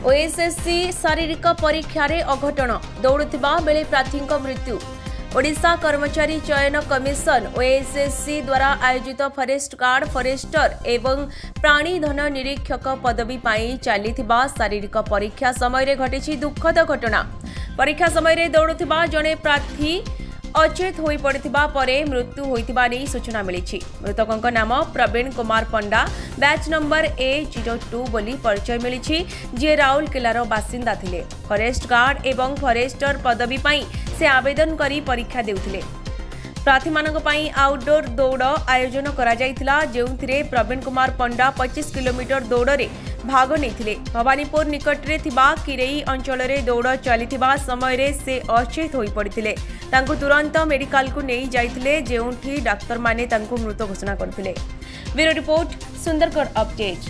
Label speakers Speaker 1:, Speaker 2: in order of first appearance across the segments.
Speaker 1: OSSC शारीरिक परीक्षा रे अघटन दौड़ुथिबा बेले प्रार्थी मृत्यु। ओडिशा कर्मचारी चयन कमिशन ओएसएससी द्वारा आयोजित फॉरेस्ट गार्ड फॉरेस्टर एवं प्राणीधन निरीक्षक पदवी पाई चलीथिबा शारीरिक परीक्षा समय रे घटिछि दुखद घटना। परीक्षा समय रे दौड़ुथिबा जणे प्रार्थी अचेत होई पड़िथिबा परे मृत्यु होइथिबा नै सूचना मिलिछि। मृतकଙ୍କ नाम प्रवीण कुमार पंडा बैच नंबर A02 बोली परिचय मिलिछि जे राउरकेलार बासिंदा थिले। फॉरेस्ट गार्ड एवं फॉरेस्टर पदवी पाई से आवेदन करी परीक्षा देउथिले। प्रार्थी मानक पाई आउटडोर दौड़ आयोजन करा जायतिला जेउथिरे प्रवीण कुमार पंडा 25 किलोमीटर दौड़रे भाग नेथिले। भवानीपुर निकट रे थिबा किरेई अंचल रे दौड़ चलीथिबा समय रे से अचेत होई पड़िथिले। तांकु तुरंत मेडिकल को नहीं जाइथिले जेउठी डाक्टर माने तांकु मृत घोषणा करथिले। Bureau report Sundargarh update.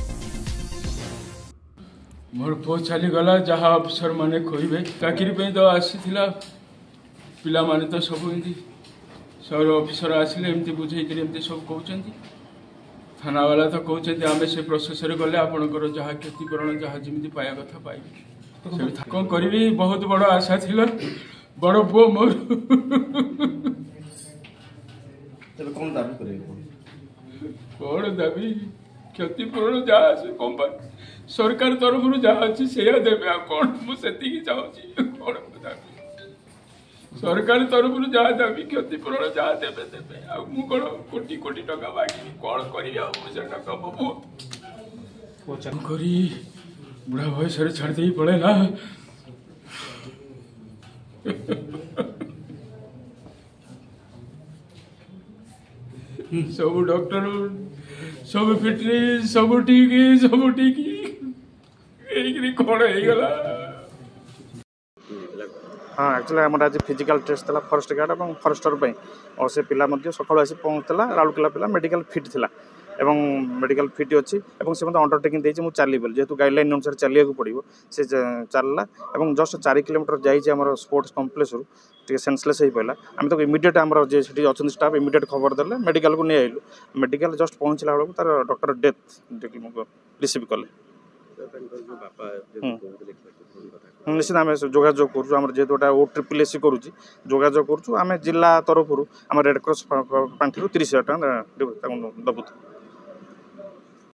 Speaker 2: मोर पो चली गला जहा अफसर माने कहबे चाकरी पे तो आसीथिला पिला माने तो सब एंती सर ऑफिसर आसिले एमती बुझे कि एमती सब कहउचंती थाना वाला तो कहउचंती आमे से प्रोसेस रे गले आपनकर जहा क्षतिपूरण जहा जिमिति पाया कथा पाइबे से कोन करबी बहुत बड़ आशा थिला बड़ पो मोर
Speaker 3: तबे कोन दाबी करे
Speaker 2: कोन दाबी क्षतिपूरण जहा से कंपनी सरकार तरफ जहा अच्छी से देवे कौन मुझे चाहूँगी कौन दाबी सरकार तरफ जहाँ दाबी क्षतिपूरण जहाँ देवे देवे आउ कौन कोटी कोटी टका मांगी कौन करी टका बबू करी बुढ़ा बयस छाड़ दे पड़ेगा सब डॉक्टर सब फिटनेस सब ठीक कौन होगा।
Speaker 3: हाँ एक्चुअली आम आज फिजिकल टेस्ट था फॉरेस्ट गार्ड और फॉरेस्टर और से पिला सका आसी पहुँचला राउरकेला पिला मेडिकल फिट थिला एवं मेडिकल फिट अच्छी से अंडरटेकिंग देती मुझे चली जेहतु गाइडलाइन अनुसार चलिया पड़ो से चलला और जस्ट 4 किलोमीटर जाइए स्पोर्ट्स कम्प्लेक्स टे सेंसलेस हो पाला आम तो इमिडिएट आम जे अच्छा स्टाफ इमिडिएट खबर देले मेडिकल को नहीं आइलु मेडिकल जस्ट पहुँचला बेलू तार डॉक्टर डेथ रिसीव कले निश्चित आम जोगाजोग करूँ जेहतु गोटा OSSC करुँच जोगाजोग करूँ आम जिला तरफ आम रेड क्रॉस पांठी 30,000 टका दबुत।